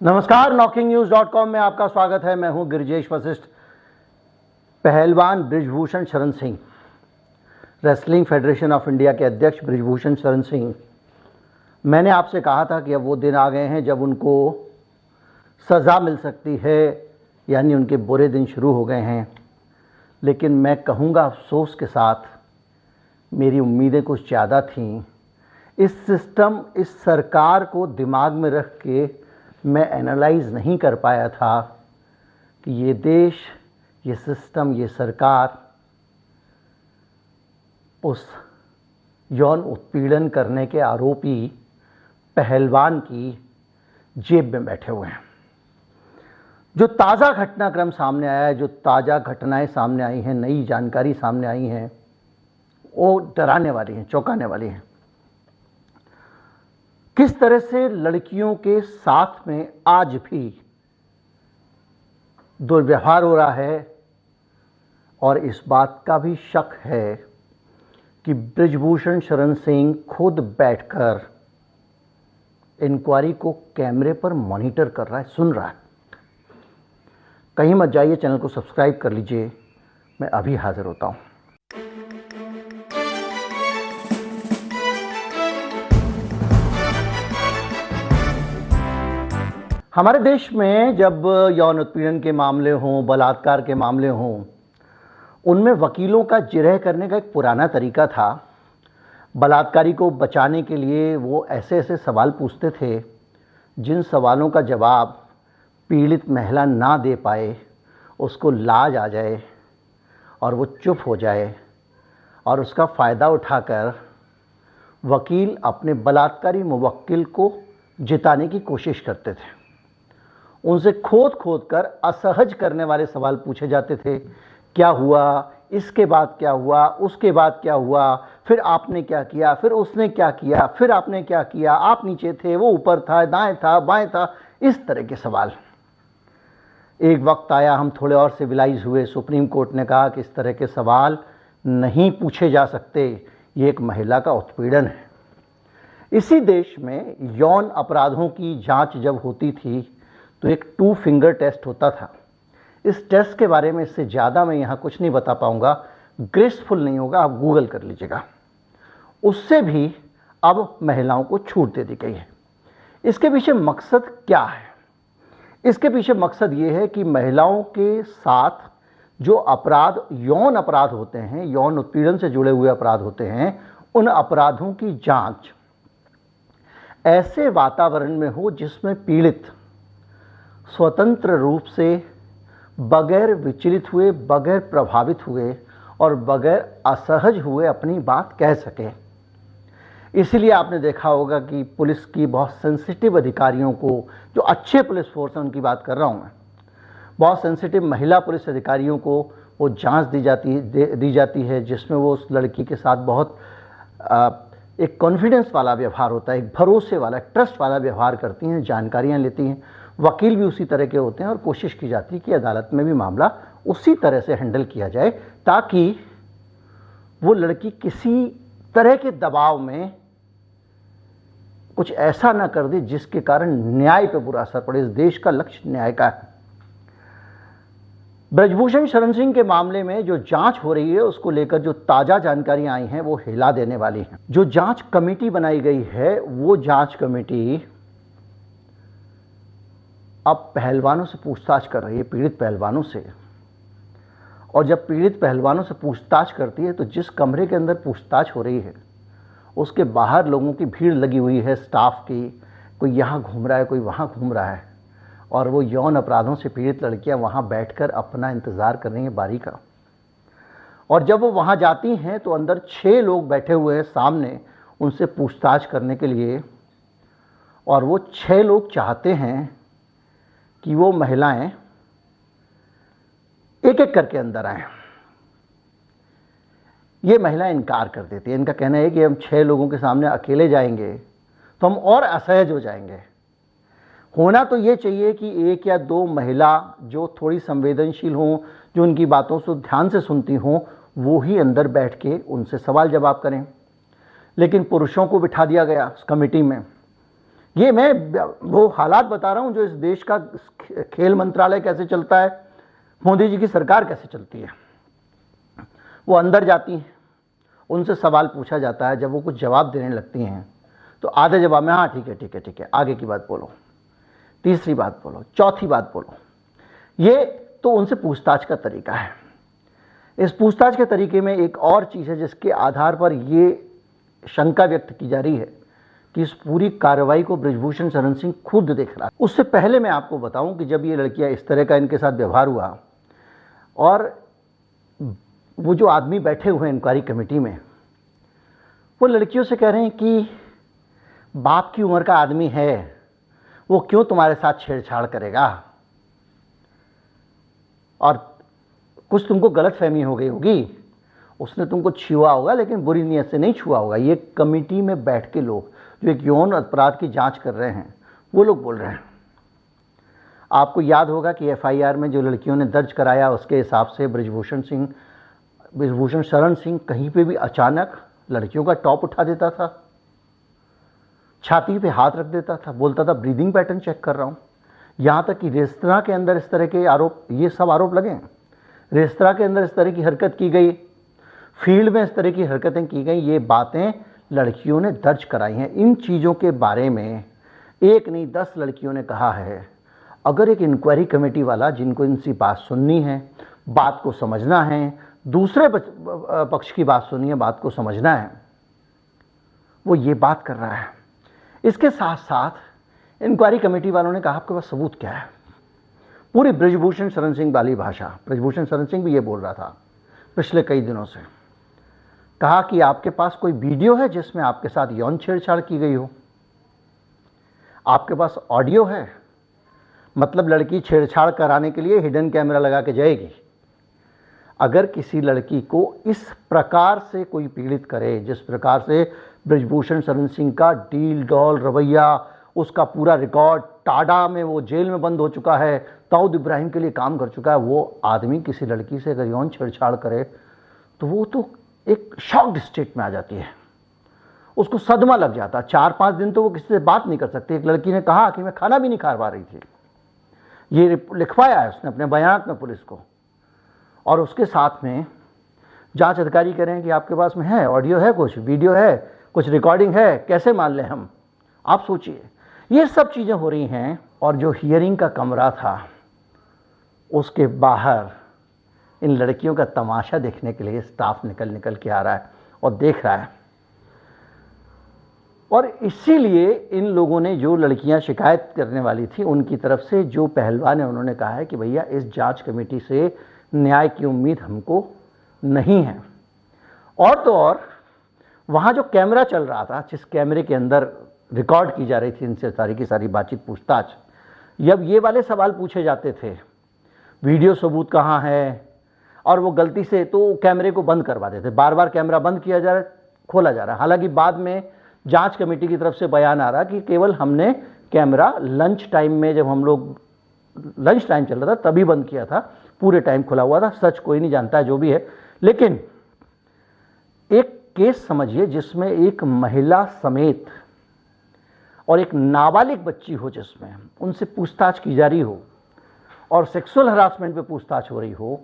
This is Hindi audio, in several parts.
नमस्कार, knocking-news.com में आपका स्वागत है। मैं हूं गिरिजेश वशिष्ठ। पहलवान Brijbhushan Sharan Singh, wrestling federation of India के अध्यक्ष बृजभूषण शरण सिंह, मैंने आपसे कहा था कि अब वो दिन आ गए हैं जब उनको सज़ा मिल सकती है, यानी उनके बुरे दिन शुरू हो गए हैं। लेकिन मैं कहूँगा अफसोस के साथ, मेरी उम्मीदें कुछ ज़्यादा थीं। इस सिस्टम, इस सरकार को दिमाग में रख के मैं एनालाइज़ नहीं कर पाया था कि ये देश, ये सिस्टम, ये सरकार उस यौन उत्पीड़न करने के आरोपी पहलवान की जेब में बैठे हुए हैं। जो ताज़ा घटनाक्रम सामने आया है, जो ताज़ा घटनाएं सामने आई हैं, नई जानकारी सामने आई हैं, वो डराने वाली हैं, चौंकाने वाली हैं। किस तरह से लड़कियों के साथ में आज भी दुर्व्यवहार हो रहा है, और इस बात का भी शक है कि बृजभूषण शरण सिंह खुद बैठकर इंक्वायरी को कैमरे पर मॉनिटर कर रहा है, सुन रहा है। कहीं मत जाइए, चैनल को सब्सक्राइब कर लीजिए। मैं अभी हाजिर होता हूं। हमारे देश में जब यौन उत्पीड़न के मामले हों, बलात्कार के मामले हों, उनमें वकीलों का जिरह करने का एक पुराना तरीका था। बलात्कारी को बचाने के लिए वो ऐसे ऐसे सवाल पूछते थे जिन सवालों का जवाब पीड़ित महिला ना दे पाए, उसको लाज आ जाए और वो चुप हो जाए, और उसका फ़ायदा उठाकर वकील अपने बलात्कारी मुवक्किल को जिताने की कोशिश करते थे। उनसे खोद खोद कर असहज करने वाले सवाल पूछे जाते थे। क्या हुआ, इसके बाद क्या हुआ, उसके बाद क्या हुआ, फिर आपने क्या किया, फिर उसने क्या किया, फिर आपने क्या किया, आप नीचे थे, वो ऊपर था, दाएं था, बाएं था, इस तरह के सवाल। एक वक्त आया, हम थोड़े और सिविलाइज हुए। सुप्रीम कोर्ट ने कहा कि इस तरह के सवाल नहीं पूछे जा सकते, ये एक महिला का उत्पीड़न है। इसी देश में यौन अपराधों की जांच जब होती थी तो एक 2 फिंगर टेस्ट होता था। इस टेस्ट के बारे में इससे ज़्यादा मैं यहाँ कुछ नहीं बता पाऊँगा, ग्रेसफुल नहीं होगा, आप गूगल कर लीजिएगा। उससे भी अब महिलाओं को छूट दे दी गई है। इसके पीछे मकसद क्या है? इसके पीछे मकसद ये है कि महिलाओं के साथ जो अपराध, यौन अपराध होते हैं, यौन उत्पीड़न से जुड़े हुए अपराध होते हैं, उन अपराधों की जांच ऐसे वातावरण में हो जिसमें पीड़ित स्वतंत्र रूप से, बगैर विचलित हुए, बगैर प्रभावित हुए और बगैर असहज हुए अपनी बात कह सके। इसीलिए आपने देखा होगा कि पुलिस की बहुत सेंसिटिव अधिकारियों को, जो अच्छे पुलिस फोर्स हैं उनकी बात कर रहा हूँ मैं, बहुत सेंसिटिव महिला पुलिस अधिकारियों को वो जांच दी जाती है जिसमें वो उस लड़की के साथ बहुत एक कॉन्फिडेंस वाला व्यवहार होता है, एक भरोसे वाला, ट्रस्ट वाला व्यवहार करती हैं, जानकारियाँ लेती हैं। वकील भी उसी तरह के होते हैं और कोशिश की जाती है कि अदालत में भी मामला उसी तरह से हैंडल किया जाए ताकि वो लड़की किसी तरह के दबाव में कुछ ऐसा ना कर दे जिसके कारण न्याय पर बुरा असर पड़े। इस देश का लक्ष्य न्याय का है। बृजभूषण शरण सिंह के मामले में जो जांच हो रही है, उसको लेकर जो ताज़ा जानकारियां आई हैं वो हिला देने वाली हैं। जो जांच कमेटी बनाई गई है, वो जांच कमेटी अब पहलवानों से पूछताछ कर रही है, पीड़ित पहलवानों से। और जब पीड़ित पहलवानों से पूछताछ करती है तो जिस कमरे के अंदर पूछताछ हो रही है उसके बाहर लोगों की भीड़ लगी हुई है, स्टाफ की। कोई यहाँ घूम रहा है, कोई वहाँ घूम रहा है, और वो यौन अपराधों से पीड़ित लड़कियाँ वहाँ बैठकर अपना इंतज़ार कर रही हैं बारी का। और जब वो वहाँ जाती हैं तो अंदर 6 लोग बैठे हुए हैं सामने उनसे पूछताछ करने के लिए, और वो 6 लोग चाहते हैं कि वो महिलाएं एक एक करके अंदर आएं। ये महिलाएं इनकार कर देती है। इनका कहना है कि हम 6 लोगों के सामने अकेले जाएंगे तो हम और असहज हो जाएंगे। होना तो ये चाहिए कि 1 या 2 महिला जो थोड़ी संवेदनशील हों, जो उनकी बातों से ध्यान से सुनती हों, वो ही अंदर बैठ के उनसे सवाल जवाब करें। लेकिन पुरुषों को बिठा दिया गया उस कमेटी में ये मैं वो हालात बता रहा हूं जो इस देश का खेल मंत्रालय कैसे चलता है, मोदी जी की सरकार कैसे चलती है। वो अंदर जाती हैं, उनसे सवाल पूछा जाता है, जब वो कुछ जवाब देने लगती हैं तो आधे जवाब में हाँ ठीक है ठीक है ठीक है, आगे की बात बोलो, तीसरी बात बोलो, चौथी बात बोलो। ये तो उनसे पूछताछ का तरीका है। इस पूछताछ के तरीके में एक और चीज़ है जिसके आधार पर ये शंका व्यक्त की जा रही है कि इस पूरी कार्रवाई को बृजभूषण शरण सिंह खुद देख रहा है। उससे पहले मैं आपको बताऊं कि जब ये लड़कियां इस तरह का इनके साथ व्यवहार हुआ और वो जो आदमी बैठे हुए हैं इंक्वायरी कमेटी में, वो लड़कियों से कह रहे हैं कि बाप की उम्र का आदमी है, वो क्यों तुम्हारे साथ छेड़छाड़ करेगा, और कुछ तुमको गलतफहमी हो गई होगी, उसने तुमको छुआ होगा लेकिन बुरी नीयत से नहीं छुआ होगा। ये कमेटी में बैठ के लोग जो एक यौन अपराध की जांच कर रहे हैं वो लोग बोल रहे हैं। आपको याद होगा कि एफआईआर में जो लड़कियों ने दर्ज कराया उसके हिसाब से बृजभूषण शरण सिंह कहीं पे भी अचानक लड़कियों का टॉप उठा देता था, छाती पे हाथ रख देता था, बोलता था ब्रीदिंग पैटर्न चेक कर रहा हूं। यहां तक कि रेस्तरां के अंदर इस तरह के आरोप, ये सब आरोप लगे हैं, रेस्तरां के अंदर इस तरह की हरकत की गई, फील्ड में इस तरह की हरकतें की गई, ये बातें लड़कियों ने दर्ज कराई हैं। इन चीज़ों के बारे में एक नहीं 10 लड़कियों ने कहा है, अगर एक इंक्वायरी कमेटी वाला जिनको इनसी बात सुननी है, बात को समझना है, दूसरे पक्ष की बात सुननी है, बात को समझना है, वो ये बात कर रहा है। इसके साथ साथ इंक्वायरी कमेटी वालों ने कहा आपके पास सबूत क्या है, पूरी बृजभूषण शरण सिंह वाली भाषा। बृजभूषण शरण सिंह भी ये बोल रहा था पिछले कई दिनों से, कहा कि आपके पास कोई वीडियो है जिसमें आपके साथ यौन छेड़छाड़ की गई हो, आपके पास ऑडियो है, मतलब लड़की छेड़छाड़ कराने के लिए हिडन कैमरा लगा के जाएगी। अगर किसी लड़की को इस प्रकार से कोई पीड़ित करे, जिस प्रकार से बृजभूषण शरण सिंह का डील डॉल रवैया, उसका पूरा रिकॉर्ड, टाडा में वो जेल में बंद हो चुका है, दाऊद इब्राहिम के लिए काम कर चुका है, वो आदमी किसी लड़की से अगर यौन छेड़छाड़ करे तो वो तो एक शॉक्ड स्टेट में आ जाती है, उसको सदमा लग जाता है। 4-5 दिन तो वो किसी से बात नहीं कर सकती। एक लड़की ने कहा कि मैं खाना भी नहीं खा पा रही थी, ये लिखवाया है उसने अपने बयान में पुलिस को। और उसके साथ में जांच अधिकारी कह रहे हैं कि आपके पास में है, ऑडियो है, कुछ वीडियो है, कुछ रिकॉर्डिंग है, कैसे मान लें हम। आप सोचिए ये सब चीज़ें हो रही हैं। और जो हियरिंग का कमरा था उसके बाहर इन लड़कियों का तमाशा देखने के लिए स्टाफ निकल के आ रहा है और देख रहा है। और इसीलिए इन लोगों ने, जो लड़कियां शिकायत करने वाली थी उनकी तरफ से जो पहलवान है, उन्होंने कहा है कि भैया इस जांच कमेटी से न्याय की उम्मीद हमको नहीं है। और तो और वहाँ जो कैमरा चल रहा था, जिस कैमरे के अंदर रिकॉर्ड की जा रही थी इनसे सारी की सारी बातचीत, पूछताछ, जब ये वाले सवाल पूछे जाते थे, वीडियो सबूत कहाँ है, और वो गलती से तो कैमरे को बंद करवा देते, बार बार कैमरा बंद किया जा रहा है, खोला जा रहा है। हालांकि बाद में जांच कमेटी की तरफ से बयान आ रहा कि केवल हमने कैमरा लंच टाइम में, जब हम लोग लंच टाइम चल रहा था तभी बंद किया था, पूरे टाइम खुला हुआ था। सच कोई नहीं जानता है, जो भी है। लेकिन एक केस समझिए जिसमें एक महिला समेत और एक नाबालिग बच्ची हो, जिसमें उनसे पूछताछ की जा रही हो और सेक्सुअल हरासमेंट पे पूछताछ हो रही हो,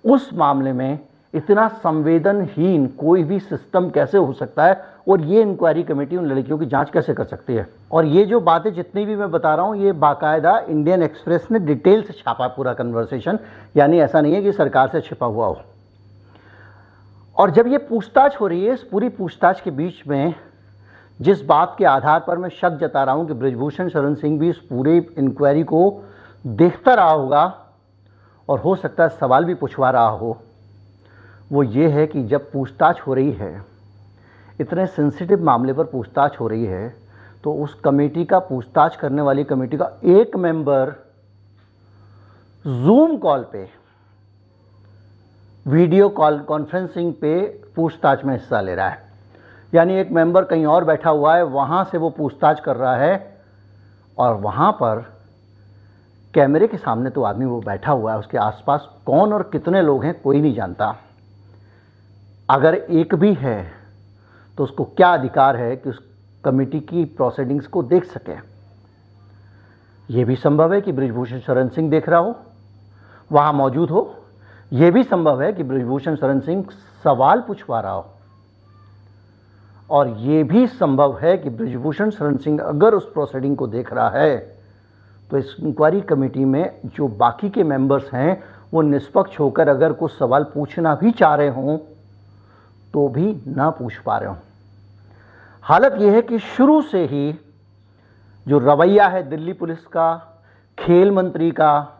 उस मामले में इतना संवेदनहीन कोई भी सिस्टम कैसे हो सकता है, और ये इंक्वायरी कमेटी उन लड़कियों की जांच कैसे कर सकती है। और ये जो बातें जितनी भी मैं बता रहा हूँ, ये बाकायदा इंडियन एक्सप्रेस ने डिटेल से छापा पूरा कन्वर्सेशन, यानी ऐसा नहीं है कि सरकार से छिपा हुआ हो। और जब ये पूछताछ हो रही है, इस पूरी पूछताछ के बीच में जिस बात के आधार पर मैं शक जता रहा हूं कि बृजभूषण शरण सिंह भी इस पूरे इंक्वायरी को देखता रहा होगा और हो सकता है सवाल भी पूछवा रहा हो, वो ये है कि जब पूछताछ हो रही है, इतने सेंसिटिव मामले पर पूछताछ हो रही है, तो उस कमेटी का, पूछताछ करने वाली कमेटी का एक मेंबर जूम कॉल पे, वीडियो कॉल कॉन्फ्रेंसिंग पे पूछताछ में हिस्सा ले रहा है। यानी एक मेंबर कहीं और बैठा हुआ है, वहाँ से वो पूछताछ कर रहा है, और वहाँ पर कैमरे के सामने तो आदमी वो बैठा हुआ है, उसके आसपास कौन और कितने लोग हैं कोई नहीं जानता। अगर एक भी है तो उसको क्या अधिकार है कि उस कमेटी की प्रोसीडिंग्स को देख सके। यह भी संभव है कि बृजभूषण शरण सिंह देख रहा हो, वहां मौजूद हो। यह भी संभव है कि बृजभूषण शरण सिंह सवाल पूछवा रहा हो, और यह भी संभव है कि बृजभूषण शरण सिंह अगर उस प्रोसीडिंग को देख रहा है तो इस इंक्वायरी कमेटी में जो बाकी के मेंबर्स हैं वो निष्पक्ष होकर अगर कुछ सवाल पूछना भी चाह रहे हों तो भी ना पूछ पा रहे हों। हालत यह है कि शुरू से ही जो रवैया है दिल्ली पुलिस का, खेल मंत्री का,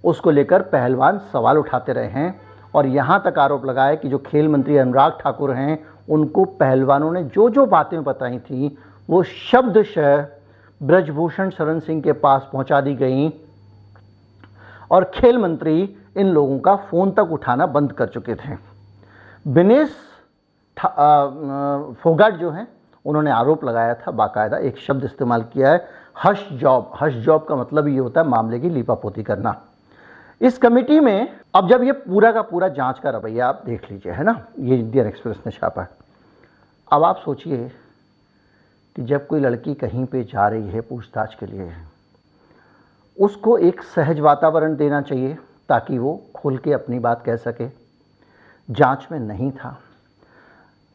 उसको लेकर पहलवान सवाल उठाते रहे हैं, और यहां तक आरोप लगाया कि जो खेल मंत्री अनुराग ठाकुर हैं उनको पहलवानों ने जो जो बातें बताई थी वो शब्दशः बृजभूषण शरण सिंह के पास पहुंचा दी गई, और खेल मंत्री इन लोगों का फोन तक उठाना बंद कर चुके थे। विनेश फोगाट जो हैं उन्होंने आरोप लगाया था, बाकायदा एक शब्द इस्तेमाल किया है, हश जॉब। हश जॉब का मतलब ये होता है मामले की लीपापोती करना। इस कमेटी में अब जब ये पूरा का पूरा जांच का रवैया आप देख लीजिए, है ना, ये इंडियन एक्सप्रेस ने छापा है। अब आप सोचिए कि जब कोई लड़की कहीं पे जा रही है पूछताछ के लिए, उसको एक सहज वातावरण देना चाहिए ताकि वो खुल के अपनी बात कह सके। जांच में नहीं था।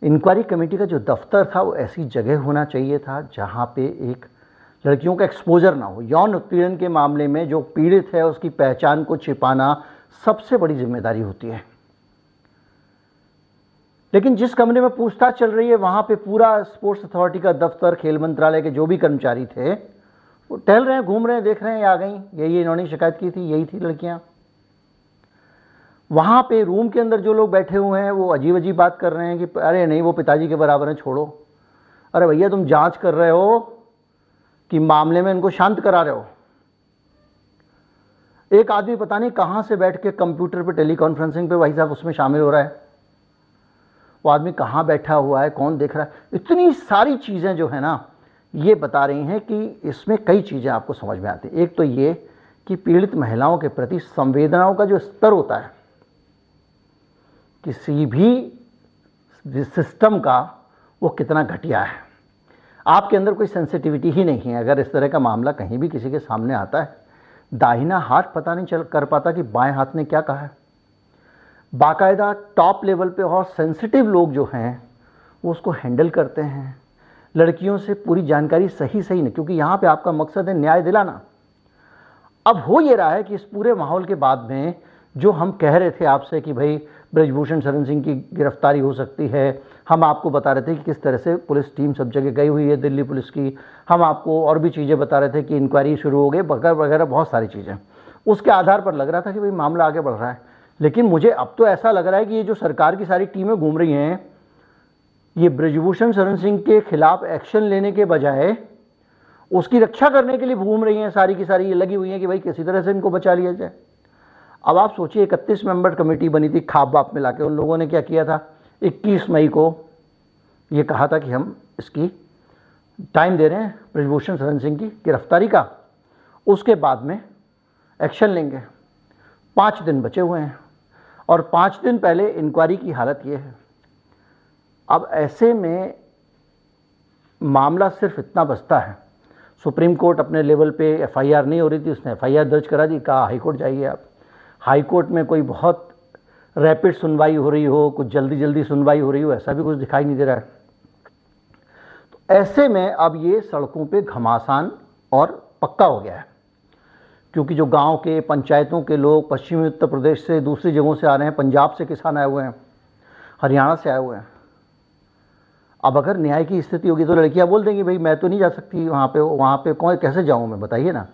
इंक्वायरी कमेटी का जो दफ्तर था वो ऐसी जगह होना चाहिए था जहां पे एक लड़कियों का एक्सपोजर ना हो। यौन उत्पीड़न के मामले में जो पीड़ित है उसकी पहचान को छिपाना सबसे बड़ी जिम्मेदारी होती है। लेकिन जिस कमरे में पूछताछ चल रही है वहां पे पूरा स्पोर्ट्स अथॉरिटी का दफ्तर, खेल मंत्रालय के जो भी कर्मचारी थे वो टहल रहे हैं, घूम रहे हैं, देख रहे हैं आ गई, यही इन्होंने शिकायत की थी, यही थी लड़कियां। वहां पे रूम के अंदर जो लोग बैठे हुए हैं वो अजीब अजीब बात कर रहे हैं कि अरे नहीं वो पिताजी के बराबर है, छोड़ो। अरे भैया तुम जांच कर रहे हो कि मामले में इनको शांत करा रहे हो। एक आदमी पता नहीं कहां से बैठ के कंप्यूटर पे टेलीकॉन्फ्रेंसिंग पे भाई साहब उसमें शामिल हो रहा है। वो आदमी कहां बैठा हुआ है, कौन देख रहा है, इतनी सारी चीजें जो है ना ये बता रही हैं कि इसमें कई चीजें आपको समझ में आती हैं। एक तो ये कि पीड़ित महिलाओं के प्रति संवेदनाओं का जो स्तर होता है किसी भी सिस्टम का, वो कितना घटिया है। आपके अंदर कोई सेंसिटिविटी ही नहीं है। अगर इस तरह का मामला कहीं भी किसी के सामने आता है, दाहिना हाथ पता नहीं चल कर पाता कि बाएं हाथ ने क्या कहा है। बाकायदा टॉप लेवल पे और सेंसिटिव लोग जो हैं वो उसको हैंडल करते हैं। लड़कियों से पूरी जानकारी सही नहीं, क्योंकि यहाँ पे आपका मकसद है न्याय दिलाना। अब हो ये रहा है कि इस पूरे माहौल के बाद में जो हम कह रहे थे आपसे कि भाई बृजभूषण शरण सिंह की गिरफ्तारी हो सकती है, हम आपको बता रहे थे कि किस तरह से पुलिस टीम सब जगह गई हुई है दिल्ली पुलिस की, हम आपको और भी चीज़ें बता रहे थे कि इंक्वायरी शुरू हो गई वगैरह वगैरह, बहुत सारी चीज़ें। उसके आधार पर लग रहा था कि भाई मामला आगे बढ़ रहा है। लेकिन मुझे अब तो ऐसा लग रहा है कि ये जो सरकार की सारी टीमें घूम रही हैं, ये बृजभूषण शरण सिंह के खिलाफ एक्शन लेने के बजाय उसकी रक्षा करने के लिए घूम रही हैं सारी की सारी, ये लगी हुई हैं कि भाई किसी तरह से इनको बचा लिया जाए। अब आप सोचिए 31 मेंबर कमेटी बनी थी खाप बाप मिला के, उन लोगों ने क्या किया था, 21 मई को ये कहा था कि हम इसकी टाइम दे रहे हैं बृजभूषण शरण सिंह की गिरफ्तारी का, उसके बाद में एक्शन लेंगे। 5 दिन बचे हुए हैं और 5 दिन पहले इंक्वायरी की हालत ये है। अब ऐसे में मामला सिर्फ इतना बचता है, सुप्रीम कोर्ट अपने लेवल पे एफआईआर नहीं हो रही थी, उसने एफआईआर दर्ज करा दी, कहा हाई कोर्ट जाइए आप। हाई कोर्ट में कोई बहुत रैपिड सुनवाई हो रही हो, कुछ जल्दी जल्दी सुनवाई हो रही हो, ऐसा भी कुछ दिखाई नहीं दे रहा है। तो ऐसे में अब ये सड़कों पे घमासान और पक्का हो गया है, क्योंकि जो गांव के पंचायतों के लोग पश्चिमी उत्तर प्रदेश से दूसरी जगहों से आ रहे हैं, पंजाब से किसान आए हुए हैं, हरियाणा से आए हुए हैं। अब अगर न्याय की स्थिति होगी तो लड़कियां बोल देंगी भाई मैं तो नहीं जा सकती वहाँ पे कौन, कैसे जाऊँ मैं, बताइए ना।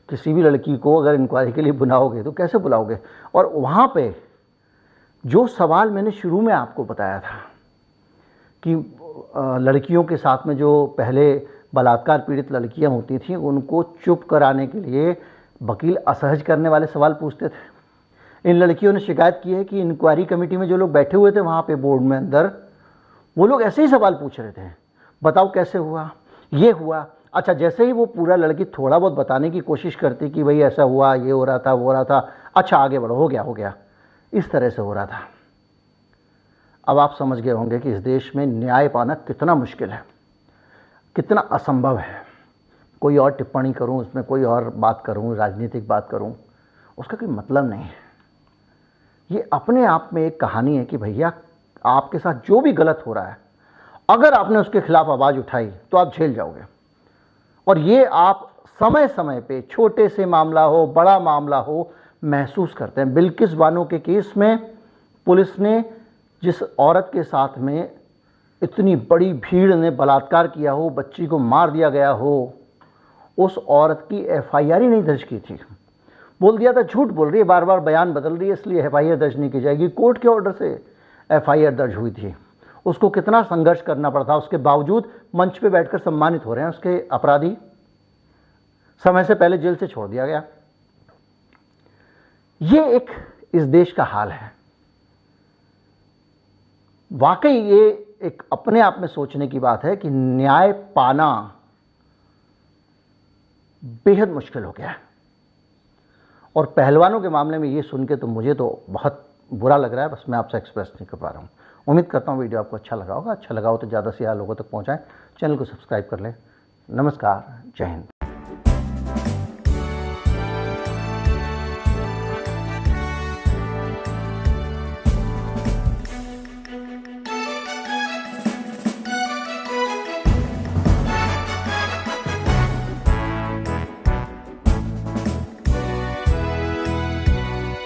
किसी भी लड़की को अगर इंक्वायरी के लिए बुलाओगे तो कैसे बुलाओगे। और वहाँ पे जो सवाल मैंने शुरू में आपको बताया था कि लड़कियों के साथ में जो पहले बलात्कार पीड़ित लड़कियां होती थीं उनको चुप कराने के लिए वकील असहज करने वाले सवाल पूछते थे। इन लड़कियों ने शिकायत की है कि इंक्वायरी कमेटी में जो लोग बैठे हुए थे वहाँ पे बोर्ड में अंदर, वो लोग ऐसे ही सवाल पूछ रहे थे, बताओ कैसे हुआ, ये हुआ। अच्छा, जैसे ही वो पूरा लड़की थोड़ा बहुत बताने की कोशिश करती कि भाई ऐसा हुआ, ये हो रहा था, वो हो रहा था, अच्छा आगे बढ़ो, हो गया, इस तरह से हो रहा था। अब आप समझ गए होंगे कि इस देश में न्याय पाना कितना मुश्किल है। कितना असंभव है। कोई और टिप्पणी करूं, उसमें कोई और बात करूं, राजनीतिक बात करूं, उसका कोई मतलब नहीं है। ये अपने आप में एक कहानी है कि भैया आपके साथ जो भी गलत हो रहा है, अगर आपने उसके खिलाफ आवाज़ उठाई तो आप झेल जाओगे। और ये आप समय समय पे, छोटे से मामला हो बड़ा मामला हो, महसूस करते हैं। बिल्किस बानो के केस में पुलिस ने जिस औरत के साथ में इतनी बड़ी भीड़ ने बलात्कार किया हो, बच्ची को मार दिया गया हो, उस औरत की एफआईआर ही नहीं दर्ज की थी। बोल दिया था झूठ बोल रही है, बार बार बयान बदल रही है, इसलिए एफआईआर दर्ज नहीं की जाएगी। कोर्ट के ऑर्डर से एफआईआर दर्ज हुई थी। उसको कितना संघर्ष करना पड़ा था, उसके बावजूद मंच पे बैठकर सम्मानित हो रहे हैं उसके अपराधी। समय से पहले जेल से छोड़ दिया गया। ये एक इस देश का हाल है। वाकई ये एक अपने आप में सोचने की बात है कि न्याय पाना बेहद मुश्किल हो गया है। और पहलवानों के मामले में ये सुन के तो मुझे तो बहुत बुरा लग रहा है, बस मैं आपसे एक्सप्रेस नहीं कर पा रहा हूँ। उम्मीद करता हूँ वीडियो आपको अच्छा लगा होगा। अच्छा लगा हो तो ज़्यादा से ज़्यादा लोगों तक पहुँचाएं, चैनल को सब्सक्राइब कर लें। नमस्कार, जय हिंद।